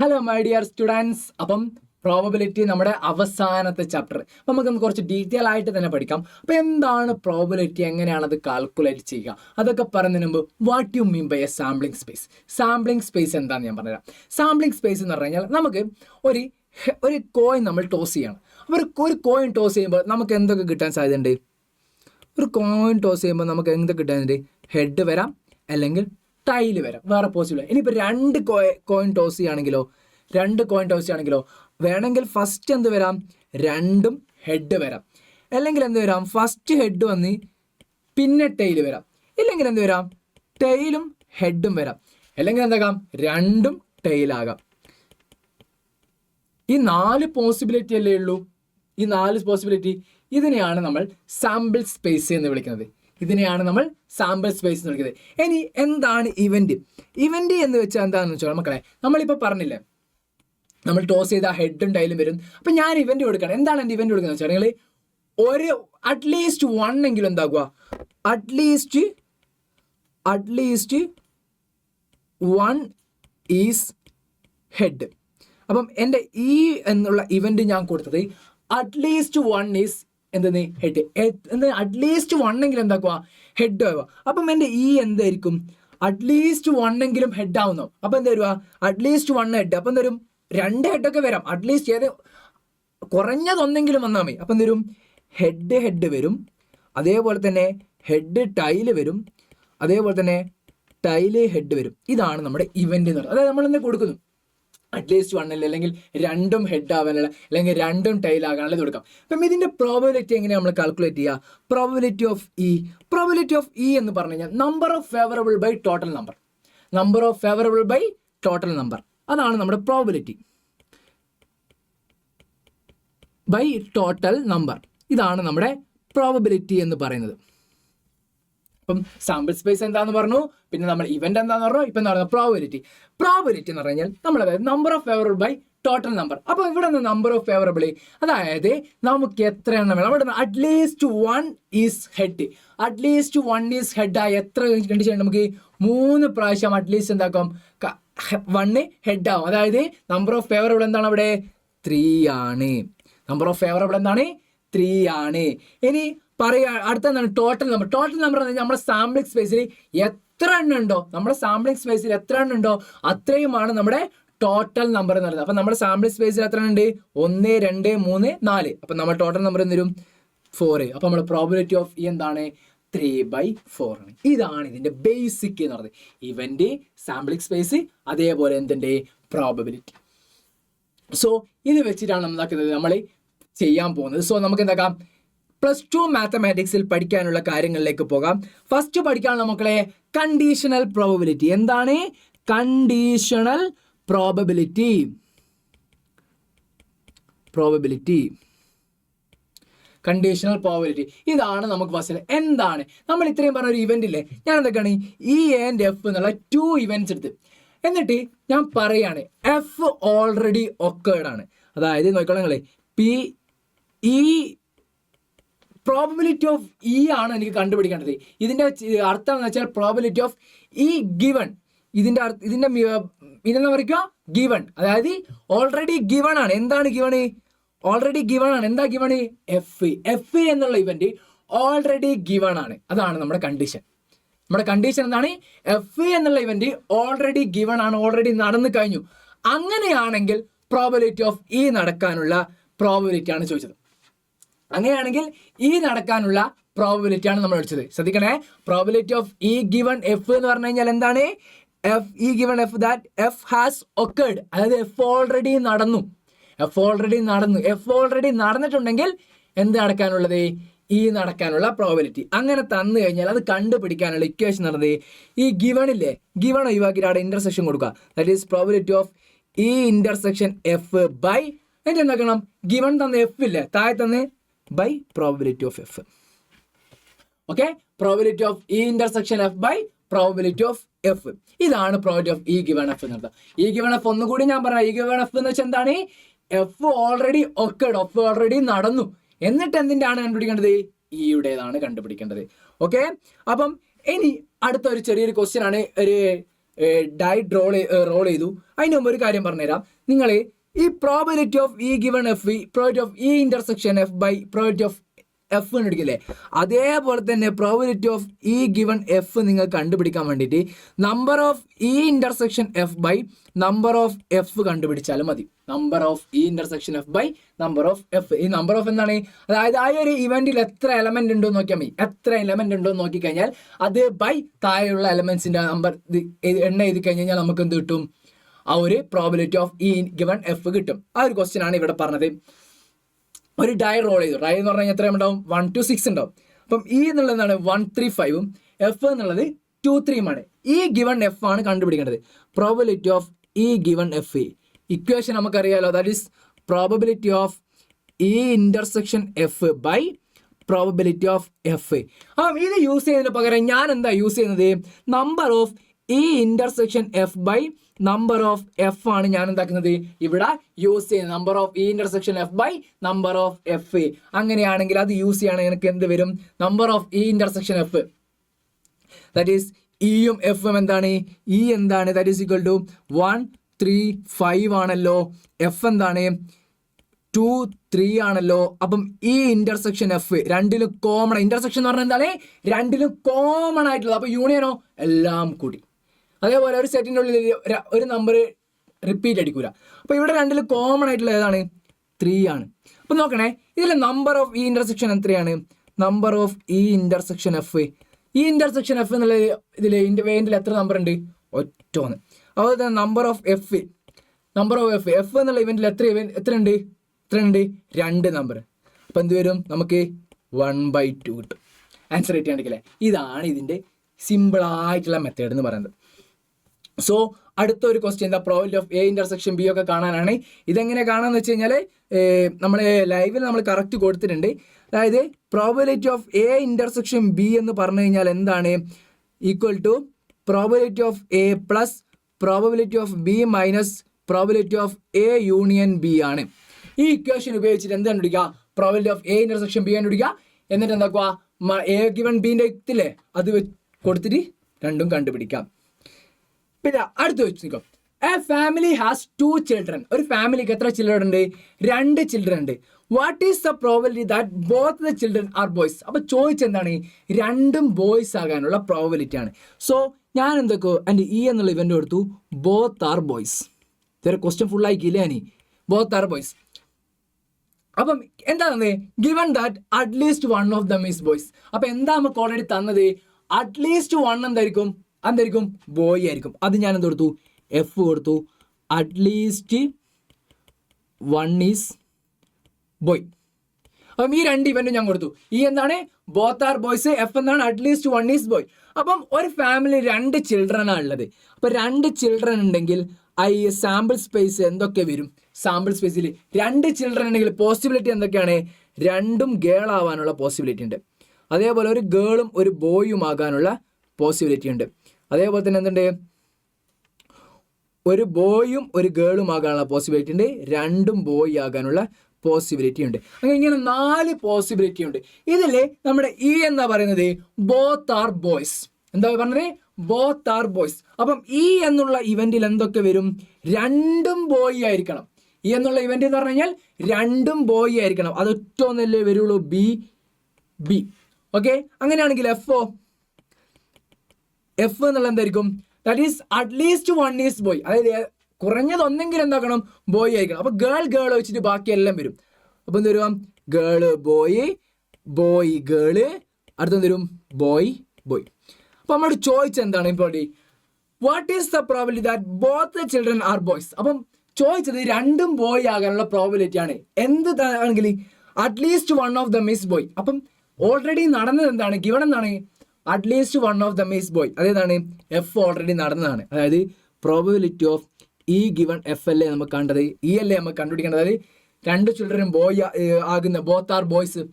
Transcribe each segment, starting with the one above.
Hello my dear students. അപ്പം probability നമ്മുടെ അവസാനത്തെ ചാപ്റ്റർ. അപ്പം നമുക്കൊന്ന് കുറച്ച് ഡീറ്റെയിൽ ആയിട്ട് തന്നെ പഠിക്കാം. അപ്പം എന്താണ് പ്രോബബിലിറ്റി, എങ്ങനെയാണ് അത് കാൽക്കുലേറ്റ് ചെയ്യുക, അതൊക്കെ പറയുന്നതിന് മുമ്പ് what you mean by a sampling space. Sampling space എന്താണെന്ന് ഞാൻ പറഞ്ഞുതരാം. സാമ്പിളിംഗ് സ്പേസ് എന്ന് പറഞ്ഞു കഴിഞ്ഞാൽ നമുക്ക് ഒരു കോയിൻ നമ്മൾ ടോസ് ചെയ്യണം. അപ്പോൾ ഒരു കോയിൻ ടോസ് ചെയ്യുമ്പോൾ നമുക്ക് എന്തൊക്കെ കിട്ടാൻ സാധ്യതയുണ്ട്? ഒരു കോയിൻ ടോസ് ചെയ്യുമ്പോൾ നമുക്ക് എന്തൊക്കെ കിട്ടാനുണ്ട്? ഹെഡ് വരാം, അല്ലെങ്കിൽ ടൈല് വരാം, വേറെ പോസിബിൾ. ഇനിയിപ്പോൾ രണ്ട് കോയിൻ ടോസ് ചെയ്യുകയാണെങ്കിലോ വേണമെങ്കിൽ ഫസ്റ്റ് എന്ത് വരാം? രണ്ടും ഹെഡ് വരാം. അല്ലെങ്കിൽ എന്ത് വരാം? ഫസ്റ്റ് ഹെഡ് വന്ന് പിന്നെ ടൈല് വരാം. ഇല്ലെങ്കിൽ എന്ത് വരാം? ടൈലും ഹെഡും വരാം. അല്ലെങ്കിൽ എന്താകാം? രണ്ടും ടൈലാകാം. ഈ 4 പോസിബിലിറ്റി അല്ലേ ഉള്ളൂ. ഈ 4 പോസിബിലിറ്റി, ഇതിനെയാണ് നമ്മൾ സാമ്പിൾ സ്പേസ് എന്ന് വിളിക്കുന്നത്. ഇനി എന്താണ് ഇവന്റ്? ഇവന്റ് എന്ന് വെച്ചാൽ എന്താണെന്ന് വെച്ചാൽ മക്കളെ, നമ്മളിപ്പോൾ പറഞ്ഞില്ലേ, നമ്മൾ ടോസ് ചെയ്ത ഹെഡും ടൈലും വരും. അപ്പം ഞാൻ ഇവന്റ് കൊടുക്കണം. എന്താണ് എൻ്റെ ഇവന്റ് കൊടുക്കുന്നത് വെച്ചാൽ, നിങ്ങൾ ഒരു അറ്റ്ലീസ്റ്റ് 1 എങ്കിലും എന്താക്കുക? At least 1 is head. അപ്പം എൻ്റെ ഈ എന്നുള്ള ഇവന്റ് ഞാൻ കൊടുത്തത് അറ്റ്ലീസ്റ്റ് 1 ഈസ് എന്തെന്ന്? ഹെഡ്. അറ്റ്ലീസ്റ്റ് 1 എങ്കിലും എന്താക്കുക? ഹെഡ് ആവുക. അപ്പം എൻ്റെ ഈ എന്തായിരിക്കും? അറ്റ്ലീസ്റ്റ് 1 എങ്കിലും ഹെഡ് ആവുന്നു. അപ്പം എന്താ വരുക? At least 1 head. അപ്പം എന്താ വരും? 2 ഹെഡൊക്കെ വരാം. അറ്റ്ലീസ്റ്റ് ഏത് കുറഞ്ഞതൊന്നെങ്കിലും വന്നാൽ മതി. അപ്പം എന്ത് വരും? ഹെഡ് വരും. അതേപോലെ തന്നെ ഹെഡ് ടൈല് വരും. അതേപോലെ തന്നെ ടൈല് ഹെഡ് വരും. ഇതാണ് നമ്മുടെ ഇവന്റ് എന്ന് പറയുന്നത്. അതായത് നമ്മൾ എന്ത് കൊടുക്കുന്നു? അറ്റ്ലീസ്റ്റ് 1 അല്ലെങ്കിൽ രണ്ടും ഹെഡ് ആവാനുള്ള, അല്ലെങ്കിൽ രണ്ടും ടൈൽ ആകാനുള്ള കൊടുക്കാം. അപ്പം ഇതിന്റെ പ്രോബബിലിറ്റി എങ്ങനെയാണ് നമ്മൾ കാൽക്കുലേറ്റ് ചെയ്യുക? പ്രോബബിലിറ്റി ഓഫ് ഇ എന്ന് പറഞ്ഞു കഴിഞ്ഞാൽ number of favourable by total number. അതാണ് നമ്മുടെ പ്രോബബിലിറ്റി ബൈ ടോട്ടൽ നമ്പർ. ഇതാണ് നമ്മുടെ പ്രോബബിലിറ്റി എന്ന് പറയുന്നത്. അപ്പം സാമ്പിൾ സ്പേസ് എന്താന്ന് പറഞ്ഞു, പിന്നെ നമ്മൾ ഇവന്റ് എന്താന്ന് പറഞ്ഞു, ഇപ്പം എന്താ പറയുക? പ്രോബബിലിറ്റി എന്ന് പറഞ്ഞു കഴിഞ്ഞാൽ നമ്മൾ number of favourable by total number. അപ്പോൾ ഇവിടെ നിന്ന് നമ്പർ ഓഫ് ഫേവറബിൾ, അതായത് നമുക്ക് എത്ര എണ്ണം വേണം? അവിടെ അറ്റ്ലീസ്റ്റ് 1 ഈസ് ഹെഡ് ആയി എത്ര കണ്ടീഷൻ? നമുക്ക് 3 പ്രാവശ്യം അറ്റ്ലീസ്റ്റ് എന്താക്കാം? 1 ഹെഡ് ആവും. അതായത് നമ്പർ ഓഫ് ഫേവറബിൾ എന്താണ് അവിടെ? 3 ആണ്. ഇനി പറയുക അടുത്ത എന്താണ്? ടോട്ടൽ നമ്പർ നമ്മുടെ സാമ്പിളിംഗ് സ്പേസിൽ എത്ര എണ്ണം ഉണ്ടോ അത്രയുമാണ് നമ്മുടെ ടോട്ടൽ നമ്പർ എന്ന് പറയുന്നത്. അപ്പം നമ്മുടെ സാമ്പിളിംഗ് സ്പേസിൽ എത്ര ഉണ്ട്? 1 2 3 4. അപ്പം നമ്മുടെ ടോട്ടൽ നമ്പർ എന്ത് വരും? 4. അപ്പം നമ്മുടെ പ്രോബബിലിറ്റി ഓഫ് ഇ എന്താണ്? 3/4 ആണ്. ഇതാണ് ഇതിന്റെ ബേസിക് എന്ന് പറയുന്നത്. ഇവന്റ്, സാമ്പിളിംഗ് സ്പേസ്, അതേപോലെ എന്തിന്റെ പ്രോബബിലിറ്റി. സോ ഇത് വെച്ചിട്ടാണ് നമ്മൾ ചെയ്യാൻ പോകുന്നത്. സോ നമുക്ക് എന്താക്കാം? +2 മാത്തമാറ്റിക്സിൽ പഠിക്കാനുള്ള കാര്യങ്ങളിലേക്ക് പോകാം. ഫസ്റ്റ് പഠിക്കാനുള്ള മക്കളെ കണ്ടീഷണൽ പ്രോബബിലിറ്റി. എന്താണ് കണ്ടീഷണൽ പ്രോബബിലിറ്റി? ഇതാണ് നമുക്ക് ഫസ്റ്റ്. എന്താണ് നമ്മൾ ഇത്രയും പറഞ്ഞ ഒരു ഇവന്റ് ഇല്ലേ? ഞാൻ എന്തൊക്കെയാണ് E and F എന്നുള്ള 2 ഇവന്റ്സ് എടുത്ത്, എന്നിട്ട് ഞാൻ പറയാണ് എഫ് ഓൾറെഡി ഒക്കേർഡ് ആണ്. അതായത് നോക്കണം നിങ്ങളെ, പ്രോബബിലിറ്റി ഓഫ് ഇ ആണ് എനിക്ക് കണ്ടുപിടിക്കേണ്ടത്. ഇതിന്റെ അർത്ഥം എന്ന് വെച്ചാൽ പ്രോബബിലിറ്റി ഓഫ് ഇ ഗിവൺ. ഇതെന്താ പറയുക? ഗിവൺ. അതായത് ഓൾറെഡി ഗിവൺ ആണ്. എന്താണ് ഗിവൺ? ഓൾറെഡി ഗിവൺ ആണ്. എന്താ ഗിവൺ? എഫ് എന്നുള്ള ഇവന്റ് ഓൾറെഡി ഗിവൺ ആണ്. അതാണ് നമ്മുടെ കണ്ടീഷൻ. എന്താണ്? എഫ് എന്നുള്ള ഇവന്റ് ഓൾറെഡി ഗിവൺ ആണ്, ഓൾറെഡി നടന്നു കഴിഞ്ഞു. അങ്ങനെയാണെങ്കിൽ പ്രോബബിലിറ്റി ഓഫ് ഇ നടക്കാനുള്ള പ്രോബബിലിറ്റി ആണ് ചോദിച്ചത്. അങ്ങനെയാണെങ്കിൽ ഈ നടക്കാനുള്ള പ്രോബബിലിറ്റി ആണ് നമ്മൾ വിളിച്ചത്. ശ്രദ്ധിക്കണേ, probability of E given F എന്ന് പറഞ്ഞു കഴിഞ്ഞാൽ എന്താണ്? F has occurred. അതായത് എഫ് ഓൾറെഡി നടന്നിട്ടുണ്ടെങ്കിൽ എന്ത് നടക്കാനുള്ളത്? ഈ നടക്കാനുള്ള പ്രോബബിലിറ്റി. അങ്ങനെ തന്നു കഴിഞ്ഞാൽ അത് കണ്ടുപിടിക്കാനുള്ള ഇക്വേഷൻ നടന്നത് ഈ ഗിവണില്ലേ, ഗിവൺ ഒഴിവാക്കിയിട്ട് അവിടെ ഇന്റർസെക്ഷൻ കൊടുക്കുക. That is probability of E intersection F by എന്നിട്ട് എന്താക്കണം? ഗിവൺ തന്ന എഫ് ഇല്ലേ, താഴെ തന്നെ by probability of F. Okay, probability of E intersection F by probability of F. ഇതാണ് probability of E given F എന്നത്. ഇ ഗിവൺ എഫ് ഒന്നുകൂടി ഞാൻ പറയാം. ഇ ഗിവൺ എഫ് എന്ന് വെച്ചാൽ എന്താണ്? F already occurred, F already നടന്നു. എന്നിട്ട് എന്തിൻ്റെ ആണ് കണ്ടുപിടിക്കേണ്ടത്? ഇയുടേതാണ് കണ്ടുപിടിക്കേണ്ടത്. ഓക്കെ, അപ്പം ഇനി അടുത്ത ഒരു ചെറിയൊരു ക്വസ്റ്റ്യൻ ആണ്. ഒരു ഡൈറ്റ് റോൾ ചെയ്തു. അതിന് മുമ്പ് ഒരു കാര്യം പറഞ്ഞുതരാം. നിങ്ങൾ ഈ probability of E given F, probability of E intersection F by probability of F കണ്ടുപിടിക്കില്ലേ, അതേപോലെ തന്നെ probability of E given F നിങ്ങൾ കണ്ടുപിടിക്കാൻ വേണ്ടിയിട്ട് number of E intersection F by number of F കണ്ടുപിടിച്ചാലും മതി. Number of E intersection F by number of F. ഈ number of എന്താണ്? അതായത് ആ ഒരു ഇവന്റിൽ എത്ര എലമെന്റ് ഉണ്ടോ എന്ന് നോക്കിയാൽ മതി. എത്ര എലമെന്റ് ഉണ്ടോ എന്ന് നോക്കിക്കഴിഞ്ഞാൽ അത് ബൈ താഴെയുള്ള എലമെന്റ്സിന്റെ നമ്പർ എണ്ണ എഴുതി കഴിഞ്ഞാൽ നമുക്ക് എന്ത് കിട്ടും? ആ ഒരു probability of E given F കിട്ടും. ആ ഒരു ക്വസ്റ്റ്യൻ ആണ് ഇവിടെ പറഞ്ഞത്. ഒരു ഡൈ റോൾ ചെയ്തു. ഡൈ എന്ന് പറഞ്ഞാൽ എത്രയും ഉണ്ടാവും? 1 to 6 ഉണ്ടാവും. അപ്പം ഇ എന്നുള്ളത് എന്താണ്? 1 3 5 എഫ് എന്നുള്ളത് 2 3 ആണ്. ഇ ഗിവൺ എഫ് ആണ് കണ്ടുപിടിക്കേണ്ടത്. Probability of E given F equation നമുക്കറിയാലോ. That is probability of E intersection F by probability of F. അപ്പം ഇത് യൂസ് ചെയ്യുന്നതിന് പകരം ഞാൻ എന്താ യൂസ് ചെയ്യുന്നത്? Number of E intersection F by number of F ആണ് ഞാൻ എന്താക്കുന്നത് ഇവിടെ യൂസ് ചെയ്യുന്നത്. Number of E intersection F by number of F. അങ്ങനെയാണെങ്കിൽ അത് യൂസ് ചെയ്യുകയാണെങ്കിൽ എനിക്ക് എന്ത് വരും? Number of E intersection F that is ഇയും എഫും എന്താണ്? ഇ എന്താണ്? ദാറ്റ് ഈസ് ഈക്വൽ ടു 1 3 5 ആണല്ലോ. എഫ് എന്താണ്? 2 3 ആണല്ലോ. അപ്പം ഈ ഇന്റർസെക്ഷൻ എഫ് രണ്ടിലും കോമൺ. ഇന്റർസെക്ഷൻ എന്ന് പറഞ്ഞാൽ എന്താണ്? രണ്ടിലും കോമൺ ആയിട്ടുള്ളത്. അപ്പൊ യൂണിയനോ എല്ലാം കൂടി. അതേപോലെ ഒരു സെറ്റിൻ്റെ ഉള്ളിൽ ഒരു നമ്പർ റിപ്പീറ്റ് അടിക്കൂല. അപ്പോൾ ഇവിടെ രണ്ടിൽ കോമൺ ആയിട്ടുള്ള ഏതാണ്? 3 ആണ്. അപ്പോൾ നോക്കണേ, ഇതിൽ നമ്പർ ഓഫ് ഇ ഇന്റർസെക്ഷൻ എത്രയാണ്? Number of E intersection F. ഈ ഇന്റർസെക്ഷൻ എഫ് എന്നുള്ള ഇതിൽ വേണ്ടിൽ എത്ര നമ്പർ ഉണ്ട്? ഒറ്റ. അതുപോലെ തന്നെ നമ്പർ ഓഫ് എഫ് എഫ് എന്നുള്ള ഇവന്റിൽ എത്ര ഉണ്ട്? 2 നമ്പർ. അപ്പോൾ എന്ത് വരും? നമുക്ക് 1/2 കിട്ടും. ആൻസർ കിട്ടിയാണ്ടില്ലേ? ഇതാണ് ഇതിൻ്റെ സിമ്പിളായിട്ടുള്ള മെത്തേഡ് എന്ന് പറയുന്നത്. സോ അടുത്ത ഒരു question the probability of A intersection B ഒക്കെ കാണാനാണ്. ഇതെങ്ങനെ കാണാന്ന് വെച്ച് കഴിഞ്ഞാൽ നമ്മൾ ലൈവിൽ നമ്മൾ കറക്റ്റ് കൊടുത്തിട്ടുണ്ട്. അതായത് probability of A intersection B എന്ന് പറഞ്ഞു കഴിഞ്ഞാൽ എന്താണ്? Equal to probability of A plus probability of B minus probability of A union B ആണ്. ഈ ഇക്വേഷൻ ഉപയോഗിച്ചിട്ട് എന്ത് കണ്ടുപിടിക്കുക? Probability of A intersection B കണ്ടുപിടിക്കുക. എന്നിട്ട് എന്താക്കുക? എ ഗിവൺ ബിന്റെ ഇല്ലേ അത് കൊടുത്തിട്ട് രണ്ടും കണ്ടുപിടിക്കാം. പിന്നെ അടുത്ത് വെച്ചിരിക്കും. A family has 2 children. ഒരു ഫാമിലിക്ക് എത്ര ചിൽഡ്രൻ ഉണ്ട്? 2 ചിൽഡ്രൻ ഉണ്ട്. What is the probability that both the children are boys? അപ്പൊ ചോദിച്ചെന്താണ്? രണ്ടും ബോയ്സ് ആകാനുള്ള പ്രോബിലിറ്റി ആണ്. സോ ഞാൻ എന്തൊക്കെ എൻ്റെ ഇ എന്നുള്ള ഇവന്റ് കൊടുത്തു ബോത്ത് ആർ ബോയ്സ്. ഇതൊരു ക്വസ്റ്റ്യൻ ഫുൾ ആക്കിയില്ലേ ഞാൻ? Both are boys. അപ്പം എന്താണ്? Given that at least 1 of them is boys. അപ്പൊ എന്താ നമുക്ക് ഓൾറെഡി തന്നത്? അറ്റ്ലീസ്റ്റ് 1 എന്തായിരിക്കും? ബോയ് ആയിരിക്കും. അത് ഞാൻ എന്ത് കൊടുത്തു? എഫ് കൊടുത്തു. At least 1 is boy. അപ്പം ഈ 2 ഇവന്റും ഞാൻ കൊടുത്തു. ഈ എന്താണ്? Both are boys. എഫ് എന്താണ്? At least 1 is boy. അപ്പം ഒരു ഫാമിലി 2 ചിൽഡ്രനാണ് ഉള്ളത്. അപ്പം 2 ചിൽഡ്രൻ ഉണ്ടെങ്കിൽ ഈ സാമ്പിൾ സ്പേസ് എന്തൊക്കെ വരും? സാമ്പിൾ സ്പേസിൽ 2 ചിൽഡ്രൻ ഉണ്ടെങ്കിൽ പോസിബിലിറ്റി എന്തൊക്കെയാണ്? 2ഉം ഗേൾ ആവാനുള്ള പോസിബിലിറ്റി ഉണ്ട്. അതേപോലെ ഒരു ഗേളും ഒരു ബോയും ആകാനുള്ള പോസിബിലിറ്റി ഉണ്ട്. അതേപോലെ തന്നെ എന്തുണ്ട്? ഒരു ബോയും ഒരു ഗേളും ആകാനുള്ള പോസിബിലിറ്റി ഉണ്ട്. 2ഉം ബോയ് ആകാനുള്ള പോസിബിലിറ്റി ഉണ്ട്. അങ്ങനെ ഇങ്ങനെ 4 പോസിബിലിറ്റി ഉണ്ട്. ഇതിൽ നമ്മുടെ ഇ എന്താ പറയുന്നത്? Both are boys. എന്താ പറഞ്ഞത്? Both are boys. അപ്പം ഇ എന്നുള്ള ഇവന്റിൽ എന്തൊക്കെ വരും? 2ഉം ബോയ് ആയിരിക്കണം. ഇ എന്നുള്ള ഇവന്റ് എന്ന് പറഞ്ഞു കഴിഞ്ഞാൽ 2ഉം ബോയ് ആയിരിക്കണം. അതൊറ്റ ഒന്നല്ലേ വരുള്ളൂ? ബി. ഓക്കെ. അങ്ങനെയാണെങ്കിൽ എഫ് എന്നുള്ള എന്തായിരിക്കും? That is at least 1 is boy. അതായത് കുറഞ്ഞത് ഒന്നെങ്കിലും എന്താക്കണം? ബോയ് ആയിരിക്കണം. അപ്പൊ ഗേൾ വെച്ചിട്ട് ബാക്കി എല്ലാം വരും. അപ്പൊ എന്ത് വരും? ഗേള് ബോയ്, ബോയ് ഗേള്, അടുത്തെന്ത് വരും? ബോയ്. അപ്പൊ നമ്മളോട് ചോദിച്ചത് എന്താണ്? ഇമ്പോർട്ടി what is the probability that both the children are boys. അപ്പം ചോദിച്ചത് 2ഉം ബോയ് ആകാനുള്ള പ്രോബിലിറ്റി ആണ്. എന്ത് ആണെങ്കിൽ at least 1 of them is boy. അപ്പം ഓൾറെഡി നടന്നത് എന്താണ്? ഗിവൺ എന്താണ്? At least 1 of them is boy. അതേതാണ്? എഫ് ഓൾറെഡി നടന്നതാണ്. അതായത് probability of E given F അല്ലേ നമുക്ക് കണ്ടത്? ഇ അല്ലേ നമുക്ക് കണ്ടുപിടിക്കേണ്ടത്? അതായത് 2 ചിൽഡ്രനും ബോയ് ആകുന്ന ബോത്ത് ആർ ബോയ്സ്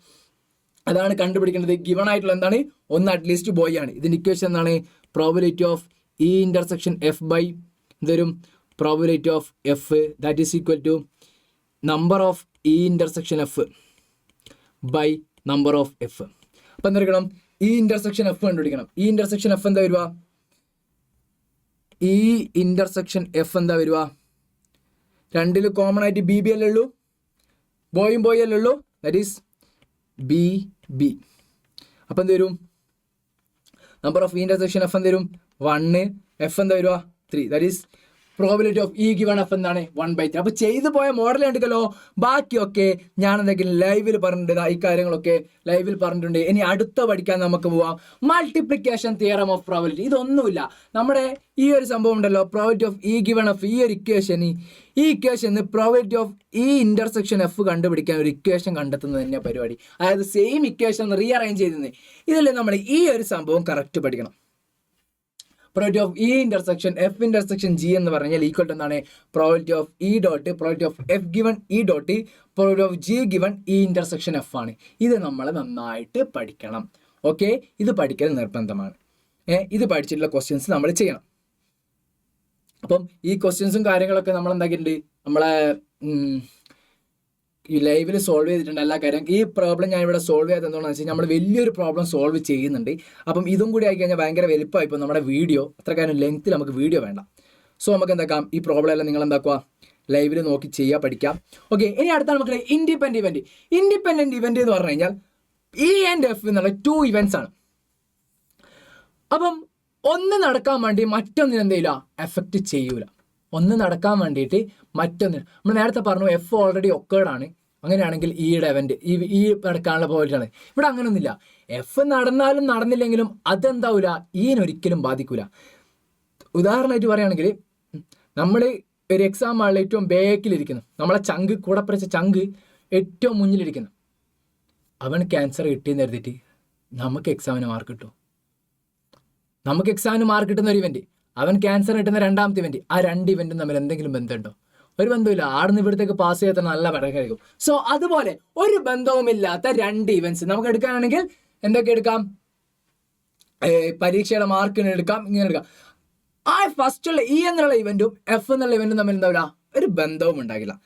അതാണ് കണ്ടുപിടിക്കേണ്ടത്. ഗിവൺ ആയിട്ടുള്ള എന്താണ്? ഒന്ന് അറ്റ്ലീസ്റ്റ് ബോയ് ആണ്. ഇതിൻ്റെ ഇക്വേഷൻ എന്താണ്? Probability of E intersection F by എന്തരും probability of F that is equal to number of E intersection F by number of F. അപ്പം എന്തെടുക്കണം? ഇ ഇന്റർസെക്ഷൻ എഫ് കണ്ടുപിടിക്കണം. ഇ ഇന്റർസെക്ഷൻ എഫ് എന്താ വരിക? E intersection F എന്താ വരിക? രണ്ടിൽ common ആയിട്ട് ബി ബി അല്ലേ ഉള്ളൂ, ബോയും ബോയും അല്ലേ ഉള്ളൂ, ദാറ്റ് ഈസ് ബി ബി. അപ്പം എന്ത് വരും? നമ്പർ ഓഫ് ഇൻ്റർസെക്ഷൻ എഫ് എന്ത് വരും? 1, എഫ് എന്താ വരിക? 3. That is probability of E given F എന്താണ്? 1/3. അപ്പോൾ ചെയ്തു പോയ മോഡൽ ഉണ്ടല്ലോ, ബാക്കിയൊക്കെ ഞാൻ എന്തെങ്കിലും ലൈവിൽ പറഞ്ഞിട്ടുണ്ട്, ഈ കാര്യങ്ങളൊക്കെ ലൈവിൽ പറഞ്ഞിട്ടുണ്ട്. ഇനി അടുത്ത പഠിക്കാൻ നമുക്ക് പോവാം, മൾട്ടിപ്ലിക്കേഷൻ തിയറം ഓഫ് പ്രോബിലിറ്റി. ഇതൊന്നുമില്ല, നമ്മുടെ ഈ ഒരു സംഭവം ഉണ്ടല്ലോ, probability of E given F, ഈ ഒരു ഇക്വേഷൻ, ഈ equation probability of E intersection F കണ്ടുപിടിക്കാൻ ഒരു ഇക്വേഷൻ കണ്ടെത്തുന്നത് തന്നെ പരിപാടി. അതായത് സെയിം ഇക്വേഷൻ റീഅറേഞ്ച് ചെയ്തത്. ഇതിൽ നമ്മൾ ഈ ഒരു സംഭവം കറക്റ്റ് പഠിക്കണം. Probability of E intersection F intersection G എന്ന് പറഞ്ഞാൽ ഈക്വൽ ടു എന്താണ്? Probability of E dot probability of F given E dot probability of G given E intersection F ആണ്. ഇത് നമ്മൾ നന്നായിട്ട് പഠിക്കണം. ഓക്കെ, ഇത് പഠിക്കൽ നിർബന്ധമാണ്. ഇത് പഠിച്ചിട്ടുള്ള ക്വസ്റ്റ്യൻസ് നമ്മൾ ചെയ്യണം. അപ്പം ഈ ക്വസ്റ്റ്യൻസും കാര്യങ്ങളൊക്കെ നമ്മൾ എന്താക്കിയിട്ടുണ്ട്, നമ്മളെ ഈ ലൈവിൽ സോൾവ് ചെയ്തിട്ടുണ്ട് എല്ലാ കാര്യം. ഈ പ്രോബ്ലം ഞാൻ ഇവിടെ സോൾവ് ചെയ്തത് എന്താണെന്ന് വെച്ചാൽ നമ്മൾ വലിയൊരു പ്രോബ്ലം സോൾവ് ചെയ്യുന്നുണ്ട്. അപ്പം ഇതും കൂടി ആയി കഴിഞ്ഞാൽ ഭയങ്കര വലുപ്പമായി ഇപ്പോൾ നമ്മുടെ വീഡിയോ, അത്ര കാര്യം ലെങ്ത്തിൽ നമുക്ക് വീഡിയോ വേണ്ട. സോ നമുക്ക് എന്താക്കാം, ഈ പ്രോബ്ലം എല്ലാം നിങ്ങൾ എന്താക്കുക, ലൈവിൽ നോക്കി ചെയ്യുക, പഠിക്കാം. ഓക്കെ, ഇനി അടുത്ത നമുക്ക് ഇൻഡിപെൻഡന്റ് ഇവന്റ്. ഇൻഡിപെൻഡന്റ് ഇവന്റ് എന്ന് പറഞ്ഞു കഴിഞ്ഞാൽ ഇ ആൻഡ് എഫ് എന്നുള്ള 2 ഇവന്റ്സ് ആണ്. അപ്പം ഒന്ന് നടക്കാൻ വേണ്ടി മറ്റൊന്നിന് എന്തെയില്ല, എഫക്റ്റ് ചെയ്യൂല. ഒന്ന് നടക്കാൻ വേണ്ടിയിട്ട് മറ്റൊന്നിന്, നമ്മൾ നേരത്തെ പറഞ്ഞു എഫ് ഓൾറെഡി ഒക്കേർഡാണ്, അങ്ങനെയാണെങ്കിൽ ഈയുടെ എവന്റ് ഈ നടക്കാനുള്ള പോയിട്ടാണ്. ഇവിടെ അങ്ങനെയൊന്നുമില്ല, എഫ് നടന്നാലും നടന്നില്ലെങ്കിലും അതെന്താവില്ല, ഈനൊരിക്കലും ബാധിക്കൂല. ഉദാഹരണമായിട്ട് പറയുകയാണെങ്കിൽ നമ്മൾ ഒരു എക്സാം ആളിൽ ഏറ്റവും ബാക്കിലിരിക്കുന്നു, നമ്മളെ ചങ്ക് കൂടെ പഠിച്ച ചങ്ക് ഏറ്റവും മുന്നിലിരിക്കുന്നു, അവൻ ക്യാൻസർ കിട്ടിയെന്ന് കരുതിയിട്ട് നമുക്ക് എക്സാമിന് മാർക്ക് കിട്ടും. നമുക്ക് എക്സാമിന് മാർക്ക് കിട്ടുന്ന ഒരു ഇവന്റ്, അവൻ ക്യാൻസർ കിട്ടുന്ന രണ്ടാമത്തെ ഇവന്റ്, ആ 2 ഇവന്റും തമ്മിൽ എന്തെങ്കിലും ബന്ധമുണ്ടോ? ഒരു ബന്ധമില്ല. ആടുന്ന് ഇവിടത്തേക്ക് പാസ് ചെയ്യാത്ത നല്ല പടക്കായിരിക്കും. സോ അതുപോലെ ഒരു ബന്ധവുമില്ലാത്ത 2 ഇവന്റ്സ് നമുക്ക് എടുക്കാനാണെങ്കിൽ എന്തൊക്കെ എടുക്കാം? പരീക്ഷയുടെ മാർക്കിന് എടുക്കാം, ഇങ്ങനെ എടുക്കാം. ആ ഫസ്റ്റുള്ള ഇ എന്നുള്ള ഇവന്റും എഫ് എന്നുള്ള ഇവന്റും തമ്മിൽ എന്താവില്ല, ഒരു ബന്ധവും ഉണ്ടാകില്ല.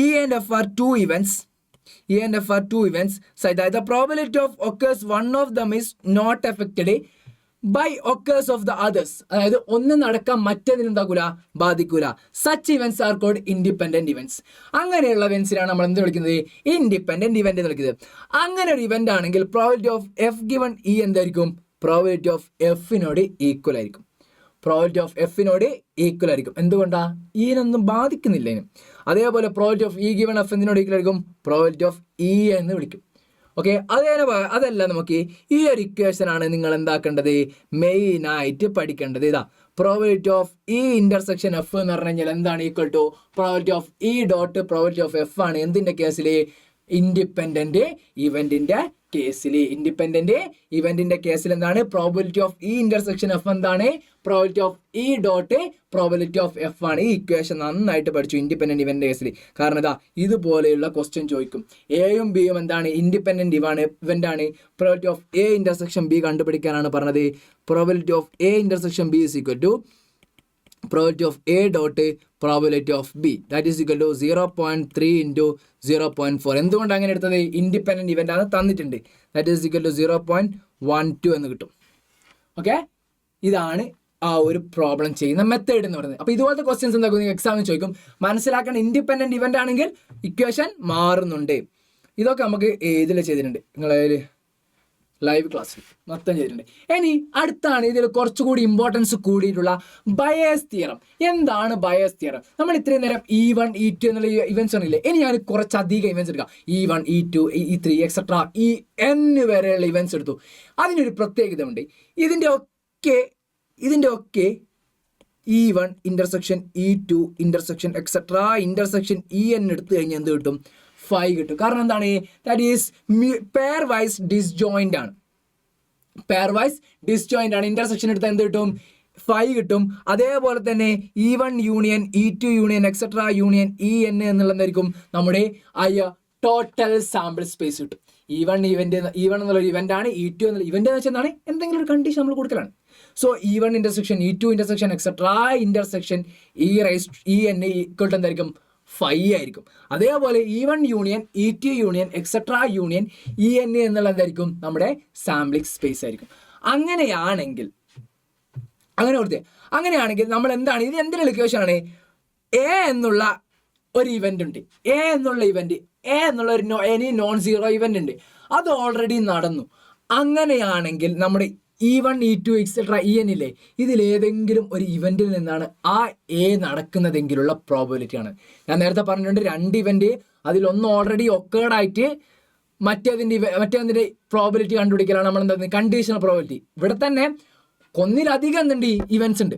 E and F are 2 events. E and F are 2 events such that the probability of occurs one of them is not affected by occurs of the others. അതായത് ഒന്ന് നടക്കാൻ മറ്റേതിന് എന്താക്കൂല, ബാധിക്കൂല. Such events are called independent events. അങ്ങനെയുള്ള ഇവന്റ്സിനാണ് നമ്മൾ എന്ത് വിളിക്കുന്നത്? ഇൻഡിപെൻഡന്റ് ഇവന്റ് എന്ന് വിളിക്കുന്നത്. അങ്ങനെ ഒരു ഇവന്റ് ആണെങ്കിൽ probability of F given E എന്തായിരിക്കും? പ്രോബിലിറ്റി ഓഫ് എഫിനോട് ഈക്വൽ ആയിരിക്കും. പ്രോബിലിറ്റി ഓഫ് എഫിനോട് ഈക്വൽ ആയിരിക്കും. എന്തുകൊണ്ടാ? ഈനൊന്നും ബാധിക്കുന്നില്ല ഇതിന്. അതേപോലെ probability of E given F എന്തിനോട് ഈക്വൽ ആയിരിക്കും? പ്രോബിലിറ്റി ഓഫ് ഇ എന്ന് വിളിക്കും. ഓക്കെ, അതല്ല നമുക്ക് ഈ ഒരു ഇക്വേഷൻ ആണ് നിങ്ങൾ എന്താക്കേണ്ടത്, മെയിനായിട്ട് പഠിക്കേണ്ടത്. ഇതാ probability of E intersection F എന്ന് പറഞ്ഞു കഴിഞ്ഞാൽ എന്താണ്? Equal to probability of E dot probability of F ആണ്. എന്തിൻ്റെ കേസിൽ? ഇൻഡിപെൻഡന്റ് ഇവന്റിന്റെ കേസിൽ. ഇൻഡിപെൻഡന്റ് ഇവന്റിന്റെ കേസിൽ എന്താണ്? Probability of E intersection F എന്താണ്? Probability of E dot probability of F ആണ്. ഈ ഇക്വേഷൻ നന്നായിട്ട് പഠിച്ചു ഇൻഡിപെൻഡന്റ് ഇവന്റ് കേസിൽ. കാരണം ഇതാ ഇതുപോലെയുള്ള ക്വസ്റ്റ്യൻ ചോദിക്കും. എയും ബിയും എന്താണ്? ഇൻഡിപെൻഡന്റ് ഇവന്റ് ആണ്. Probability of A intersection B കണ്ടുപിടിക്കാനാണ് പറഞ്ഞത്. Probability of A intersection B is equal to probability of A dot probability of B, that is equal to 0.3 into 0.4. എന്തുകൊണ്ട് അങ്ങനെ എടുത്തത്? ഇൻഡിപെൻഡന്റ് ഇവന്റ് ആണ് തന്നിട്ടുണ്ട്. ദാറ്റ് ഈസ് ഈക്വൽ ടു 0.12 എന്ന് കിട്ടും. Okay, ഇതാണ് ആ ഒരു പ്രോബ്ലം ചെയ്യുന്ന മെത്തേഡ് എന്ന് പറയുന്നത്. അപ്പോൾ ഇതുപോലത്തെ ക്വസ്റ്റ്യൻസ് എന്താക്കും നിങ്ങൾ എക്സാമിന് ചോദിക്കും. മനസ്സിലാക്കേണ്ട ഇൻഡിപെൻഡന്റ് ഇവന്റ് ആണെങ്കിൽ ഇക്വേഷൻ മാറുന്നുണ്ട്. ഇതൊക്കെ നമുക്ക് ഇതിൽ ചെയ്തിട്ടുണ്ട്, നിങ്ങളതിൽ ലൈവ് ക്ലാസ്സിൽ മൊത്തം ചെയ്തിട്ടുണ്ട്. ഇനി അടുത്താണ് ഇതിൽ കുറച്ചുകൂടി ഇമ്പോർട്ടൻസ് കൂടിയിട്ടുള്ള ബയസ് തിയറം. എന്താണ് ബയസ് തിയറം? നമ്മൾ ഇത്രയും നേരം E1 E2 എന്നുള്ള ഇവന്റ്സ് ആണില്ലേ. ഇനി ഞാൻ കുറച്ചധികം ഇവന്റ്സ് എടുക്കാം. E1 E2 E3 എക്സെട്ര ഈ N വരെയുള്ള ഇവന്റ്സ് എടുത്തു. അതിനൊരു പ്രത്യേകത ഉണ്ട്. ഇതിൻ്റെ ഒക്കെ E1 intersection E2 intersection etcetera intersection EN എടുത്തു കഴിഞ്ഞാൽ എന്ത് കിട്ടും? 5 കിട്ടും. കാരണം എന്താണ്? That is pair wise disjoint ആണ്. പെയർ വൈസ് ഡിസ്ജോയിന്റ് ആണ്. ഇന്റർസെക്ഷൻ എടുത്താൽ എന്ത് കിട്ടും? 5 കിട്ടും. അതേപോലെ തന്നെ E1 union E2 union etcetera union EN എന്നുള്ളതായിരിക്കും നമ്മുടെ ടോട്ടൽ സാമ്പിൾ സ്പേസ് കിട്ടും. E1 എന്നുള്ള ഇവന്റ് ആണ്. E2 എന്നുള്ള ഇവന്റ് എന്ന് വെച്ചാൽ എന്താണ്? എന്തെങ്കിലും ഒരു കണ്ടീഷൻ നമ്മൾ കൊടുക്കലാണ്. So E1 intersection E2 intersection etcetera intersection EN equal to എന്തായിരിക്കും? 5 ആയിരിക്കും. അതേപോലെ E1 union E2 union etcetera union EN എന്നുള്ള എന്തായിരിക്കും? നമ്മുടെ സാമ്പിളിംഗ് സ്പേസ് ആയിരിക്കും. അങ്ങനെയാണെങ്കിൽ അങ്ങനെ കൊടുത്തേ. അങ്ങനെയാണെങ്കിൽ നമ്മൾ എന്താണ്, ഇത് എന്തിനുള്ള ഇക്വേഷൻ ആണ്? എ എന്നുള്ള ഒരു ഇവന്റ് ഉണ്ട്, എ എന്നുള്ള ഒരു എനി നോൺ സീറോ ഇവന്റ് ഉണ്ട്, അത് ഓൾറെഡി നടന്നു. അങ്ങനെയാണെങ്കിൽ നമ്മുടെ E1 E2 എക്സെട്ര EN ഇല്ലേ, ഇതിലേതെങ്കിലും ഒരു ഇവന്റിൽ നിന്നാണ് ആ എ നടക്കുന്നതെങ്കിലുള്ള പ്രോബബിലിറ്റി ആണ്. ഞാൻ നേരത്തെ പറഞ്ഞിട്ടുണ്ട് 2 ഇവന്റ്, അതിലൊന്ന് ഓൾറെഡി ഒക്കേർഡായിട്ട് മറ്റേതിന്റെ പ്രോബബിലിറ്റി കണ്ടുപിടിക്കലാണ് നമ്മൾ എന്താ കണ്ടീഷണൽ പ്രോബബിലിറ്റി. ഇവിടെ തന്നെ ഒന്നിലധികം എന്തുണ്ട് ഇവന്റ്സ് ഉണ്ട്,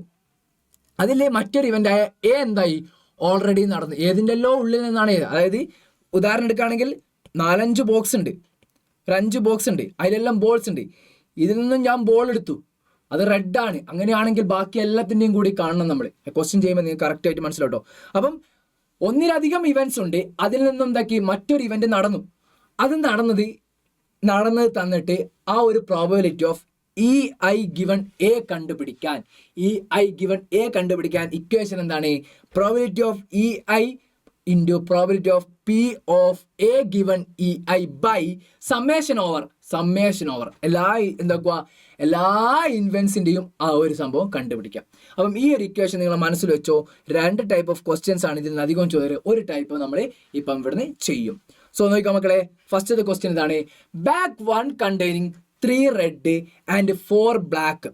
അതിലെ മറ്റൊരു ഇവന്റ് ആയ എ എന്തായി ഓൾറെഡി നടന്നു. ഏതിൻ്റെ എല്ലോ ഉള്ളിൽ നിന്നാണ് ഏത്, അതായത് ഉദാഹരണം എടുക്കുകയാണെങ്കിൽ 4-5 ബോക്സ് ഉണ്ട്, ഒരു 5 ബോക്സ് ഉണ്ട്, അതിലെല്ലാം ബോൾസ് ഉണ്ട്. ഇതിൽ നിന്നും ഞാൻ ബോൾ എടുത്തു, അത് റെഡ് ആണ്. അങ്ങനെയാണെങ്കിൽ ബാക്കി എല്ലാത്തിൻ്റെയും കൂടി കാണണം നമ്മൾ ക്വസ്റ്റ്യൻ ചെയ്യുമ്പോൾ നിങ്ങൾക്ക് കറക്റ്റ് ആയിട്ട് മനസ്സിലാട്ടോ. അപ്പം ഒന്നിലധികം ഇവന്റ്സ് ഉണ്ട്, അതിൽ നിന്നും എന്താക്കി മറ്റൊരു ഇവന്റ് നടന്നു. അത് നടന്നത് തന്നിട്ട് ആ ഒരു probability of EI given A കണ്ടുപിടിക്കാൻ ഇക്വേഷൻ എന്താണ്? Probability of EI into probability of P of A given EI by summation over എല്ലാ ഇൻവെൻസിൻ്റെയും ആ ഒരു സംഭവം കണ്ടുപിടിക്കാം. അപ്പം ഈ ഒരു ഇക്വേഷൻ നിങ്ങൾ മനസ്സിൽ വെച്ചോ. 2 ടൈപ്പ് ഓഫ് ക്വസ്റ്റ്യൻസ് ആണ്, ഇതിൽ നിന്ന് അധികം ചോദ്യം ഒരു ടൈപ്പ് നമ്മൾ ഇപ്പം ഇവിടുന്ന് ചെയ്യും. സോ നോക്കാം മക്കളെ, ഫസ്റ്റത്തെ ക്വസ്റ്റ്യൻ ഇതാണ്. Bag 1 containing 3 red and 4 black.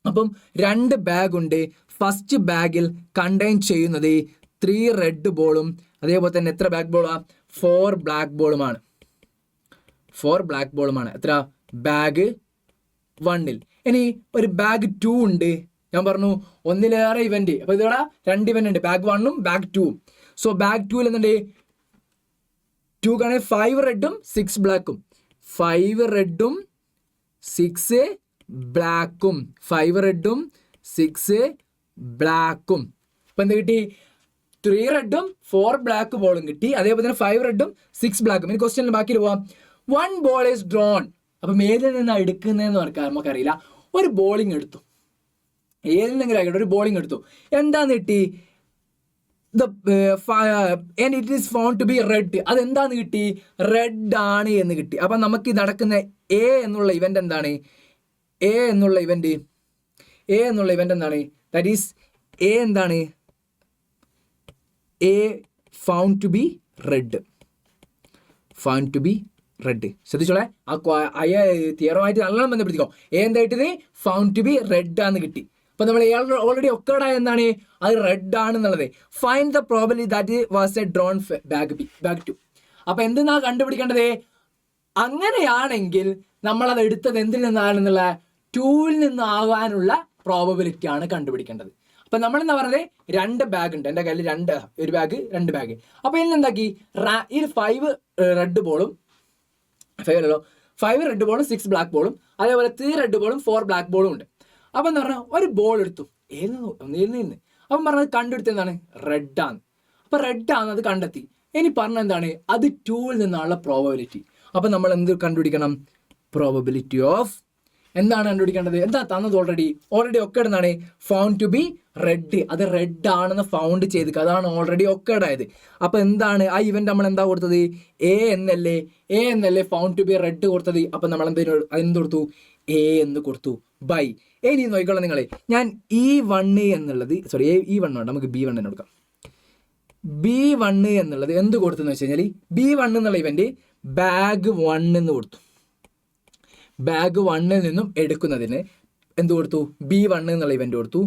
അപ്പം 2 ബാഗ് ഉണ്ട്. ഫസ്റ്റ് ബാഗിൽ കണ്ടെയ്ൻ ചെയ്യുന്നത് 3 റെഡ് ബോളും അതേപോലെ തന്നെ എത്ര ബ്ലാക്ക് ബോളാ? 4 ബ്ലാക്ക് ബോളുമാണ്. എത്ര? ബാഗ് 1-ൽ. ഇനി ഒരു ബാഗ് 2 ഉണ്ട്. ഞാൻ പറഞ്ഞു ഒന്നിലേറെ ഇവന്റ്, അപ്പൊ ഇതോടെ 2 ഇവന്റ് ഉണ്ട്, ബാഗ് 1ഉം ബാഗ് 2ഉം. സോ ബാഗ് 2-ൽ എന്തുണ്ട്? 2 കാണേ 5 റെഡും 6 ബ്ലാക്കും. 5 റെഡും 6 ബ്ലാക്കും. 5 റെഡും 6 ബ്ലാക്കും. ഇപ്പൊ എന്ത് കിട്ടി? 3 റെഡും 4 ബ്ലാക്ക് ബോളും കിട്ടി. അതേപോലെ തന്നെ 5 റെഡും 6 ബ്ലാക്കും. ഇനി ക്വസ്റ്റ്യനിൽ ബാക്കി പോവാം. 1 ബോൾ ഈസ് ഡ്രോൺ. അപ്പം ഏതിൽ നിന്നാണ് എടുക്കുന്നതെന്ന് നമുക്കറിയില്ല. ഒരു ബോളിംഗ് എടുത്തു, ഏതിൽ നിന്നെങ്കിലും ആയിക്കോട്ടെ, ഒരു ബോളിംഗ് എടുത്തു. എന്താന്ന് കിട്ടി? and it is found to be red. അതെന്താന്ന് കിട്ടി? റെഡ് ആണ് എന്ന് കിട്ടി. അപ്പം നമുക്ക് നടക്കുന്ന എ എന്നുള്ള ഇവന്റ് എന്താണ്? എ എന്നുള്ള ഇവന്റ് എന്താണ്? ദാറ്റ് ഈസ് എ എന്താണ്? A found to be red. ശ്രദ്ധിച്ചോളെ, ആ തിയറുമായിട്ട് നല്ലോണം ബന്ധപ്പെടുത്തിക്കോ. എ എന്തായിട്ടത്? ഫൗണ്ട് ടു ബി റെഡ് ആണെന്ന് കിട്ടി. അപ്പൊ നമ്മൾ ഓൾറെഡി ഒക്കേർഡായ എന്താണ്? അത് റെഡ് ആണെന്നുള്ളത്. Find the probability that was A drone bag 2. അപ്പൊ എന്തെന്നാ കണ്ടുപിടിക്കേണ്ടത്? അങ്ങനെയാണെങ്കിൽ നമ്മളത് എടുത്തത് എന്തിൽ നിന്നാണെന്നുള്ള 2-ൽ നിന്നാകാനുള്ള പ്രോബബിലിറ്റി ആണ് കണ്ടുപിടിക്കേണ്ടത്. അപ്പൊ നമ്മൾ എന്താ പറഞ്ഞത്? 2 ബാഗ് ഉണ്ട് എൻ്റെ കയ്യിൽ, 2 ബാഗ്. അപ്പൊ ഇതിൽ എന്താക്കി? ഈ 5 റെഡ് ബോളും 5 റെഡ് ബോളും 6 ബ്ലാക്ക് ബോളും അതേപോലെ 3 റെഡ് ബോളും 4 ബ്ലാക്ക് ബോളും ഉണ്ട്. അപ്പം എന്ന് പറഞ്ഞാൽ ഒരു ബോൾ എടുത്തു, നിന്ന് അപ്പം പറഞ്ഞത് കണ്ടെടുത്ത് എന്താണ്? റെഡാണ്. അപ്പം റെഡാണ് അത് കണ്ടെത്തി. ഇനി പറഞ്ഞ എന്താണ്? അത് 2-ൽ നിന്നുള്ള പ്രോബബിലിറ്റി. അപ്പം നമ്മൾ എന്ത് കണ്ടുപിടിക്കണം? പ്രോബബിലിറ്റി ഓഫ് എന്താണ് കണ്ടുപിടിക്കേണ്ടത്? എന്താ തന്നത്? ഓൾറെഡി ഒക്കെ എന്താണ്? Found to be red. അത് റെഡ് ആണെന്ന് ഫൗണ്ട് ചെയ്ത്, അതാണ് ഓൾറെഡി ഒക്കേഡ് ആയത്. അപ്പം എന്താണ് ആ ഇവന്റ് നമ്മൾ എന്താ കൊടുത്തത്? എ എന്നല്ലേ ഫൗണ്ട് ടു ബി റെഡ് കൊടുത്തത്. അപ്പം നമ്മൾ അതെന്ത് കൊടുത്തു? എ എന്ന് കൊടുത്തു ബൈ. ഇനി നോക്കിക്കോളാം നിങ്ങളെ, ഞാൻ E1 എന്നുള്ളത് E1 വേണ്ട, നമുക്ക് B1 തന്നെ കൊടുക്കാം. B1 എന്നുള്ളത് എന്ത് കൊടുത്തെന്ന് വെച്ച് കഴിഞ്ഞാൽ, B1 എന്നുള്ള ഇവന്റ് ബാഗ് 1 എന്ന് കൊടുത്തു. ബാഗ് 1-ൽ നിന്നും എടുക്കുന്നതിന് എന്ത് കൊടുത്തു? B1 എന്നുള്ള ഇവന്റ് കൊടുത്തു.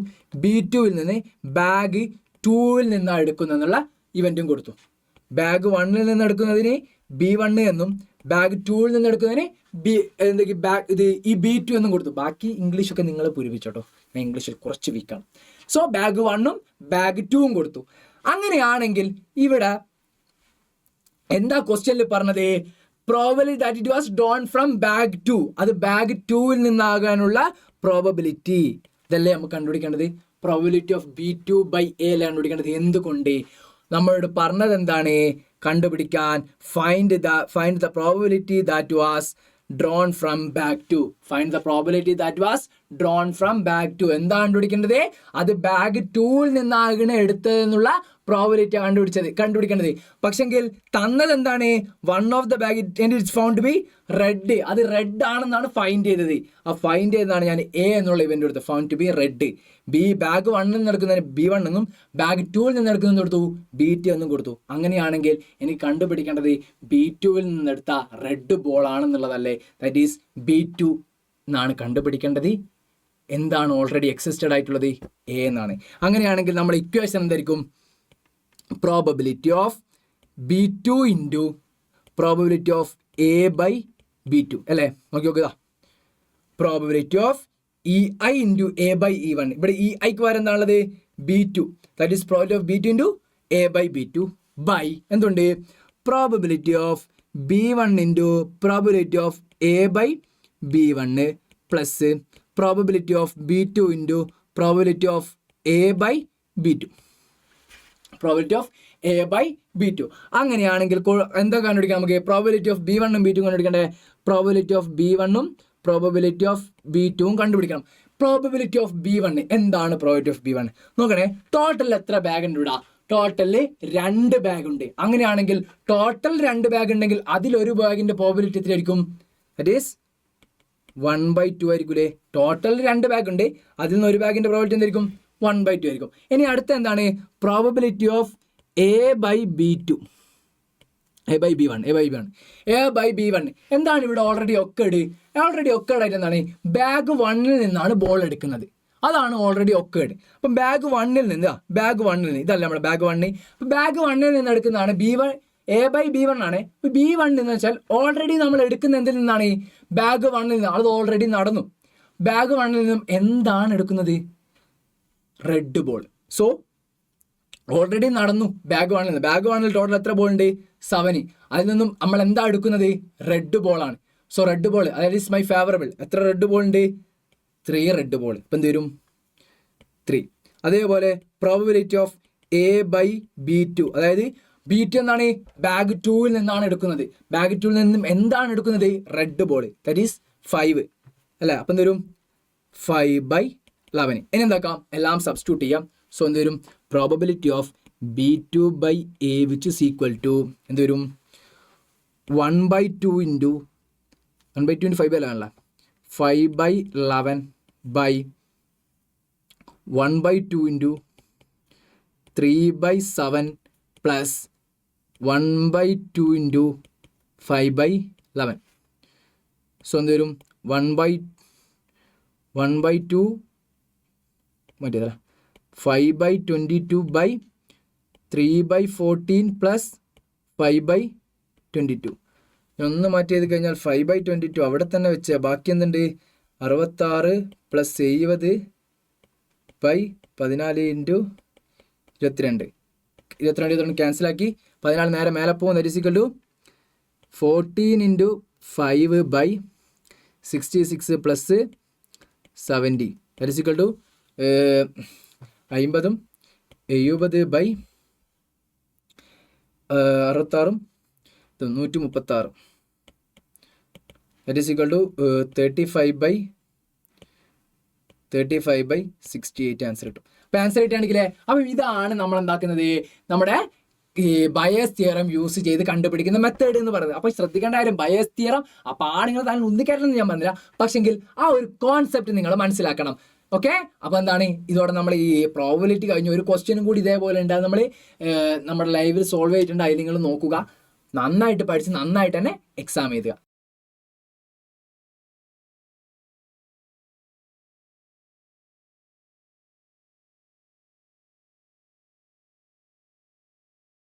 B2-ൽ നിന്ന് ബാഗ് 2-ൽ നിന്നാണ് എടുക്കുന്നതെന്നുള്ള ഇവന്റും കൊടുത്തു. ബാഗ് 1-ൽ നിന്ന് എടുക്കുന്നതിന് B1 എന്നും ബാഗ് 2-ൽ നിന്ന് എടുക്കുന്നതിന് ഈ B2 എന്നും കൊടുത്തു. ബാക്കി ഇംഗ്ലീഷൊക്കെ നിങ്ങൾ പൂരിപ്പിച്ചോട്ടോ, ഞാൻ ഇംഗ്ലീഷിൽ കുറച്ച് വീക്കാണ്. സോ ബാഗ് 1ഉം ബാഗ് 2ഉം കൊടുത്തു. അങ്ങനെയാണെങ്കിൽ ഇവിടെ എന്താ ക്വസ്റ്റ്യനിൽ പറഞ്ഞത്? Probability that it was drawn from bag 2. അത് ബാഗ് 2-ൽ നിന്നാകാനുള്ള പ്രോബബിലിറ്റി. ഇതല്ലേ നമുക്ക് കണ്ടുപിടിക്കേണ്ടത്? Probability of B2 by A അല്ലേ കണ്ടുപിടിക്കേണ്ടത്. എന്തുകൊണ്ട്? നമ്മളോട് പറഞ്ഞത് എന്താണ്? കണ്ടുപിടിക്കാൻ find the probability that was drawn from bag 2. എന്താണ് കണ്ടുപിടിക്കേണ്ടത്? അത് ബാഗ് 2-ൽ നിന്നാകണ എടുത്തതെന്നുള്ള പ്രോബിലിറ്റി കണ്ടുപിടിക്കേണ്ടത്. പക്ഷെങ്കിൽ തന്നത് എന്താണ്? One of the bag it's found to be red. അത് റെഡ് ആണെന്നാണ് ഫൈൻഡ് ചെയ്തത്. ആ ഫൈൻഡ് ചെയ്തതാണ് ഞാൻ എ എന്നുള്ള ഇവന്റ് കൊടുത്തത്, found to be red. Bag 1 നിന്ന് എടുക്കുന്നതിന് B1 എന്നും ബാഗ് 2 നിന്ന് എടുക്കുന്നത് കൊടുത്തു B2 എന്നും കൊടുത്തു. അങ്ങനെയാണെങ്കിൽ എനിക്ക് കണ്ടുപിടിക്കേണ്ടത് B2 നിന്നെടുത്ത റെഡ് ബോൾ ആണെന്നുള്ളതല്ലേ? ദാറ്റ് ഈസ് B2 എന്നാണ് കണ്ടുപിടിക്കേണ്ടത്. എന്താണ് ഓൾറെഡി എക്സിസ്റ്റഡ് ആയിട്ടുള്ളത്? എ എന്നാണ്. അങ്ങനെയാണെങ്കിൽ നമ്മൾ ഇക്വേഷൻ എന്തായിരിക്കും? Probability of B2 into probability of A/B2 അല്ലേ? നോക്കി നോക്കുക. Probability of EI into A/E1. ഇവിടെ EIക്ക് പകരം എന്താണുള്ളത്? B2. That is probability of B2 into A/B2 by എന്തുണ്ട്? Probability of B1 into probability of A/B1 plus probability of B2 into probability of A/B2. Probability of A/B2. അങ്ങനെയാണെങ്കിൽ എന്താ കണ്ടുപിടിക്കാം നമുക്ക്? Probability of B1 ഉം B2 കണ്ടുപിടിക്കണ്ടേ? പ്രോബിലിറ്റി ഓഫ് B1 ഉം probability of B2 കണ്ടുപിടിക്കണം. Probability of B1 എന്താണ്? Probability of B1 നോക്കണേ. Total എത്ര ബാഗ് ഉണ്ട് ഇവിടെ? ടോട്ടല് 2 ബാഗ് ഉണ്ട്. അങ്ങനെയാണെങ്കിൽ ടോട്ടൽ 2 ബാഗ് ഉണ്ടെങ്കിൽ അതിലൊരു ബാഗിന്റെ പ്രോബിലിറ്റി എത്രയായിരിക്കും? ദാറ്റ് ഈസ് 1/2 ആയിരിക്കും. ടോട്ടൽ 2 ബാഗ് ഉണ്ട്, അതിൽ നിന്ന് ഒരു ബാഗിന്റെ പ്രോബിലിറ്റി എന്തായിരിക്കും? 1/2 ആയിരിക്കും. ഇനി അടുത്ത എന്താണ്? Probability of A/B2. A/B1 എന്താണ് ഇവിടെ? ഓൾറെഡി ഒക്കേഡ് ആയിട്ട് എന്താണ്? ബാഗ് 1 നിന്നാണ് ബോൾ എടുക്കുന്നത്. അതാണ് ഓൾറെഡി ഒക്കേഡ്. അപ്പം ബാഗ് 1 നിന്ന് ഇതല്ല നമ്മുടെ ബാഗ് 1. അപ്പം ബാഗ് 1 നിന്ന് എടുക്കുന്നതാണ് A/B1 ആണ്. B1 എന്ന് വെച്ചാൽ ഓൾറെഡി നമ്മൾ എടുക്കുന്ന എന്തിൽ നിന്നാണ്? ബാഗ് 1 നിന്ന്. അത് ഓൾറെഡി നടന്നു. ബാഗ് 1 നിന്നും എന്താണ് എടുക്കുന്നത്? Red ball. സോ ഓൾറെഡി നടന്നു ബാഗ് 1 നിന്ന്. ബാഗ് 1 ടോട്ടൽ എത്ര ബോൾ ഉണ്ട്? 7. അതിൽ നിന്നും നമ്മൾ എന്താ എടുക്കുന്നത്? റെഡ് ബോൾ ആണ്. സോ റെഡ് ബോൾ അതായത് ഇസ് മൈ ഫേവറബിൾ. എത്ര റെഡ് ബോൾ ഉണ്ട്? 3 റെഡ് ബോൾ. ഇപ്പം എന്ത് വരും? 3. അതേപോലെ പ്രോബബിലിറ്റി ഓഫ് A/B2 അതായത് B2 എന്താണ്? ബാഗ് 2 നിന്നാണ് എടുക്കുന്നത്. ബാഗ് 2 നിന്നും എന്താണ് എടുക്കുന്നത്? Red ball. ദാറ്റ് ഈസ് 5 അല്ലേ? അപ്പം എന്ത് വരും? 5/11. ഇനി എന്താക്കാം? എല്ലാം സബ്സ്റ്റിറ്റ്യൂട്ട് ചെയ്യാം. സോ എന്ത് വരും? Probability of B2/A which is equal to എന്ത് വരും? 1/2 ഇൻറ്റു 1/2 ഇൻറ്റു 5 അല്ല 5/11 by 1/2 into 3/7 plus 1/2 into 5/11. So എന്ത് വരും? 1/2 മറ്റേതല്ല 5/22 ബൈ 3/14 പ്ലസ് 5/22. ഒന്ന് മാറ്റി ചെയ്ത് കഴിഞ്ഞാൽ 5/22 അവിടെ തന്നെ വെച്ചാൽ ബാക്കി എന്തുണ്ട്? 66 പ്ലസ് 70/14 ഇൻറ്റു 22. 22 ക്യാൻസലാക്കി 14 നേരെ മേലെ പോകും. That is equal to 14 into 5/66 plus 70. That is equal to 50 70/66 136. That is equal to 35/68 answer കിട്ടും. അപ്പോൾ ആൻസർ കിട്ടുകയാണെങ്കിലേ അപ്പോൾ ഇതാണ് നമ്മൾ എന്താക്കുന്നത്? നമ്മുടെ ഈ ബയസ് തിയറം യൂസ് ചെയ്ത് കണ്ടുപിടിക്കുന്ന മെത്തേഡ് എന്ന് പറയുന്നത്. അപ്പോൾ ശ്രദ്ധിക്കേണ്ട കാര്യം ബയസ് തിയറം അപ്പോൾ നിങ്ങൾ താൻ ഒന്നിക്കാരില്ലെന്ന് ഞാൻ പറഞ്ഞില്ല. പക്ഷെങ്കിൽ ആ ഒരു കോൺസെപ്റ്റ് നിങ്ങൾ മനസ്സിലാക്കണം. ഓക്കെ, അപ്പോൾ എന്താണ് ഇതോടെ നമ്മൾ ഈ പ്രോബബിലിറ്റി കഴിഞ്ഞ ഒരു ക്വസ്റ്റ്യനും കൂടി ഇതേപോലെ ഉണ്ട്. അത് നമ്മൾ നമ്മുടെ ലൈവിൽ സോൾവ് ചെയ്തിട്ടുണ്ട്. അതിൽ നിങ്ങൾ നോക്കുക, നന്നായിട്ട് പഠിച്ച് നന്നായിട്ട് തന്നെ എക്സാം എഴുതുക.